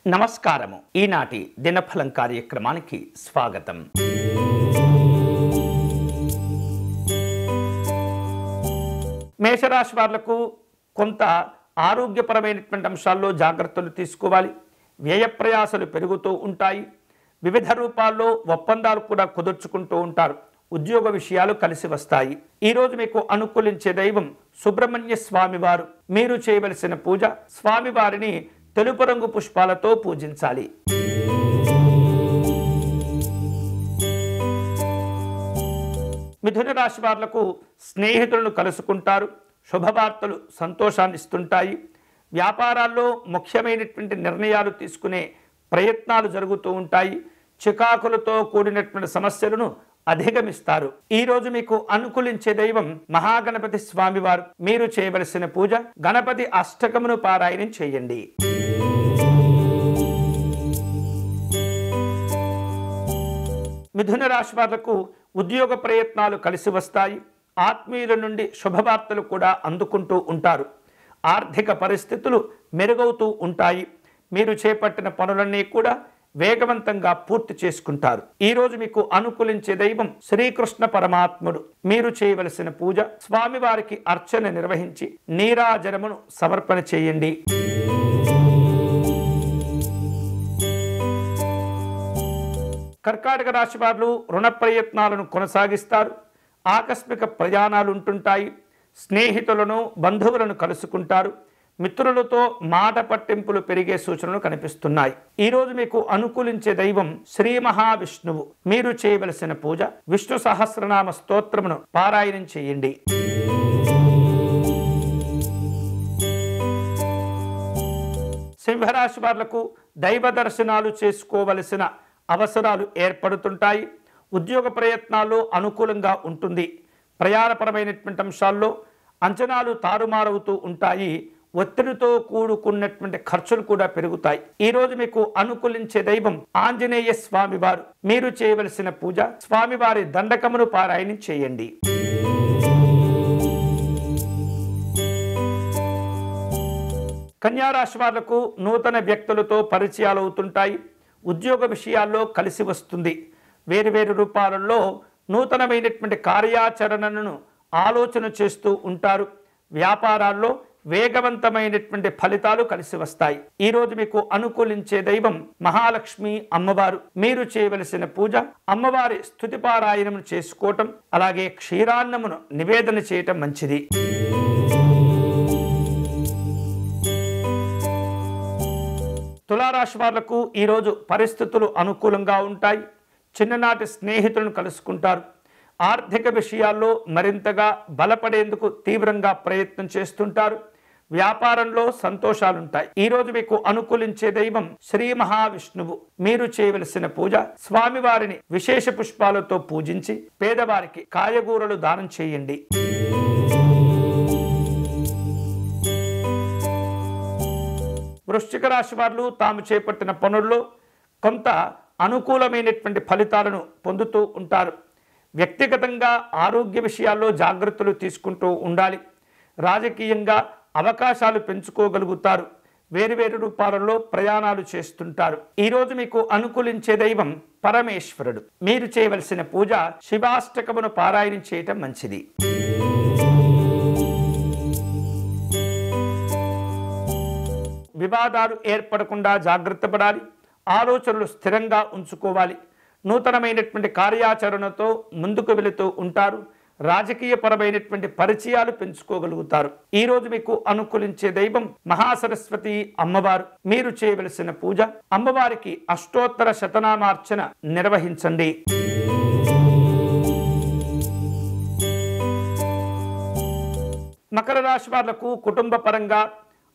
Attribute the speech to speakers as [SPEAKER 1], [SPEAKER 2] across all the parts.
[SPEAKER 1] నమస్కారము. ఈనాటి దినఫలం కార్యక్రమానికి స్వాగతం. మేషరాశి వాళ్లకు కొంత ఆరోగ్యపరమైనటువంటి అంశాల్లో జాగ్రత్తలు తీసుకోవాలి. వ్యయ ప్రయాసాలు పెరుగుతూ ఉంటాయి. వివిధ రూపాల్లో ఒప్పందాలు కూడా కుదుర్చుకుంటూ ఉంటారు. ఉద్యోగ విషయాలు కలిసి వస్తాయి. ఈరోజు మీకు అనుకూలించే దైవం సుబ్రహ్మణ్య స్వామివారు. మీరు చేయవలసిన పూజ, స్వామివారిని తెలుపు రంగు పుష్పాలతో పూజించాలి. మిథున రాశి వాళ్లకు స్నేహితులను కలుసుకుంటారు. శుభవార్తలు సంతోషాన్ని ఇస్తుంటాయి. వ్యాపారాల్లో ముఖ్యమైనటువంటి నిర్ణయాలు తీసుకునే ప్రయత్నాలు జరుగుతూ ఉంటాయి. చికాకులతో కూడినటువంటి సమస్యలను అధిగమిస్తారు. ఈరోజు మీకు అనుకూలించే దైవం మహాగణపతి స్వామివారు. మీరు చేయవలసిన పూజ, గణపతి అష్టకమును పారాయణం చేయండి. మిథున రాశి వాళ్లకు ఉద్యోగ ప్రయత్నాలు కలిసి వస్తాయి. ఆత్మీయుల నుండి శుభవార్తలు కూడా అందుకుంటూ ఉంటారు. ఆర్థిక పరిస్థితులు మెరుగవుతూ ఉంటాయి. మీరు చేపట్టిన పనులన్నీ కూడా వేగవంతంగా పూర్తి చేసుకుంటారు. ఈరోజు మీకు అనుకూలించే దైవం శ్రీకృష్ణ పరమాత్ముడు. మీరు చేయవలసిన పూజ, స్వామివారికి అర్చన నిర్వహించి నీరాజనమును సమర్పణ చేయండి. కర్కాటక రాశి వారు రుణ ప్రయత్నాలను కొనసాగిస్తారు. ఆకస్మిక ప్రయాణాలు ఉంటుంటాయి. స్నేహితులను, బంధువులను కలుసుకుంటారు. మిత్రులతో మాట పట్టింపులు పెరిగే సూచనలు కనిపిస్తున్నాయి. ఈరోజు మీకు అనుకూలించే దైవం శ్రీ మహావిష్ణువు. మీరు చేయవలసిన పూజ, విష్ణు సహస్రనామ స్తోత్రమును పారాయణం చేయండి. సింహరాశి వాళ్లకు దైవ దర్శనాలు చేసుకోవలసిన అవసరాలు ఏర్పడుతుంటాయి. ఉద్యోగ ప్రయత్నాల్లో అనుకూలంగా ఉంటుంది. ప్రయాణపరమైనటువంటి అంశాల్లో అంచనాలు తారుమారవుతూ ఉంటాయి. ఒత్తిడితో కూడుకున్నటువంటి ఖర్చులు కూడా పెరుగుతాయి. ఈరోజు మీకు అనుకూలించే దైవం ఆంజనేయ స్వామివారు. మీరు చేయవలసిన పూజ, స్వామివారి దండకమును పారాయణం చేయండి. కన్యారాశి వాళ్లకు నూతన వ్యక్తులతో పరిచయాలు అవుతుంటాయి. ఉద్యోగ విషయాల్లో కలిసి వస్తుంది. వేరువేరు రూపాలలో నూతనమైనటువంటి కార్యాచరణను ఆలోచన చేస్తూ ఉంటారు. వ్యాపారాల్లో వేగవంతమైనటువంటి ఫలితాలు కలిసి వస్తాయి. ఈరోజు మీకు అనుకూలించే దైవం మహాలక్ష్మి అమ్మవారు. మీరు చేయవలసిన పూజ, అమ్మవారి స్తుతి పారాయణం చేసుకోవటం, అలాగే క్షీరాన్నమును నివేదన చేయటం మంచిది. తులారాశి వాళ్లకు ఈరోజు పరిస్థితులు అనుకూలంగా ఉంటాయి. చిన్ననాటి స్నేహితులను కలుసుకుంటారు. ఆర్థిక విషయాల్లో మరింతగా బలపడేందుకు తీవ్రంగా ప్రయత్నం చేస్తుంటారు. వ్యాపారంలో సంతోషాలుంటాయి. ఈరోజు మీకు అనుకూలించే దైవం శ్రీ మహావిష్ణువు. మీరు చేయవలసిన పూజ, స్వామివారిని విశేష పుష్పాలతో పూజించి పేదవారికి కాయగూరలు దానం చేయండి. వృశ్చిక రాశి వారు తాము చేపట్టిన పనుల్లో కొంత అనుకూలమైనటువంటి ఫలితాలను పొందుతూ ఉంటారు. వ్యక్తిగతంగా ఆరోగ్య విషయాల్లో జాగ్రత్తలు తీసుకుంటూ ఉండాలి. రాజకీయంగా అవకాశాలు పెంచుకోగలుగుతారు. వేరువేరు రూపాలలో ప్రయాణాలు చేస్తుంటారు. ఈరోజు మీకు అనుకూలించే దైవం పరమేశ్వరుడు. మీరు చేయవలసిన పూజ, శివాష్టకమును పారాయణం చేయటం మంచిది. వివాదాలు ఏర్పడకుండా జాగ్రత్త పడాలి. ఆలోచనలు స్థిరంగా ఉంచుకోవాలి. నూతనమైనటువంటి కార్యాచరణతో ముందుకు వెళుతూ ఉంటారు. రాజకీయపరమైనటువంటి పరిచయాలు పెంచుకోగలుగుతారు. ఈరోజు మీకు అనుకూలించే దైవం మహాసరస్వతి అమ్మవారు. మీరు చేయవలసిన పూజ, అమ్మవారికి అష్టోత్తర శతనామార్చన నిర్వహించండి. మకర రాశి వాళ్లకు కుటుంబ పరంగా,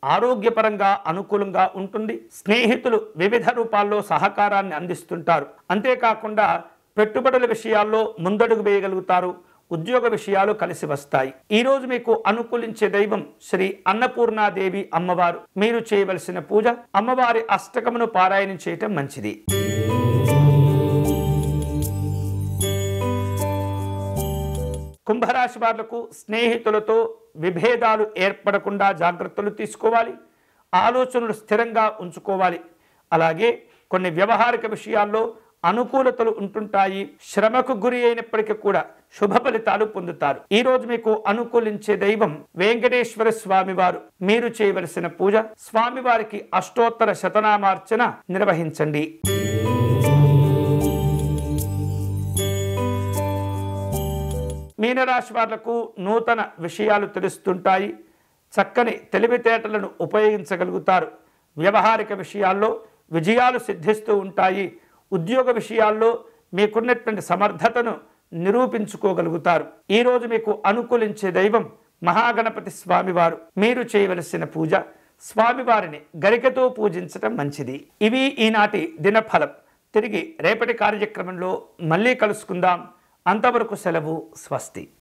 [SPEAKER 1] ఆరోగ్యపరంగా అనుకూలంగా ఉంటుంది. స్నేహితులు వివిధ రూపాల్లో సహకారాన్ని అందిస్తుంటారు. అంతేకాకుండా పెట్టుబడుల విషయాల్లో ముందడుగు వేయగలుగుతారు. ఉద్యోగ విషయాలు కలిసి వస్తాయి. ఈరోజు మీకు అనుకూలించే దైవం శ్రీ అన్నపూర్ణాదేవి అమ్మవారు. మీరు చేయవలసిన పూజ, అమ్మవారి అష్టకమును పారాయణం చేయటం మంచిది. కుంభరాశి వాళ్లకు స్నేహితులతో విభేదాలు ఏర్పడకుండా జాగ్రత్తలు తీసుకోవాలి. ఆలోచనలు స్థిరంగా ఉంచుకోవాలి. అలాగే కొన్ని వ్యవహారిక విషయాల్లో అనుకూలతలు ఉంటుంటాయి. శ్రమకు గురి అయినప్పటికీ కూడా శుభ ఫలితాలు పొందుతారు. ఈ రోజు మీకు అనుకూలించే దైవం వెంకటేశ్వర స్వామి వారు. మీరు చేయవలసిన పూజ స్వామివారికి అష్టోత్తర శతనామార్చన నిర్వహించండి. మీనరాశి వాళ్లకు నూతన విషయాలు తెలుస్తుంటాయి. చక్కని తెలివితేటలను ఉపయోగించగలుగుతారు. వ్యవహారిక విషయాల్లో విజయాలు సిద్ధిస్తూ ఉంటాయి. ఉద్యోగ విషయాల్లో మీకున్నటువంటి సమర్థతను నిరూపించుకోగలుగుతారు. ఈరోజు మీకు అనుకూలించే దైవం మహాగణపతి స్వామివారు. మీరు చేయవలసిన పూజ స్వామివారిని గరికతో పూజించటం మంచిది. ఇవి ఈనాటి దినఫలం. తిరిగి రేపటి కార్యక్రమంలో మళ్ళీ కలుసుకుందాం. అంతవరకు సెలవు. స్వస్తి.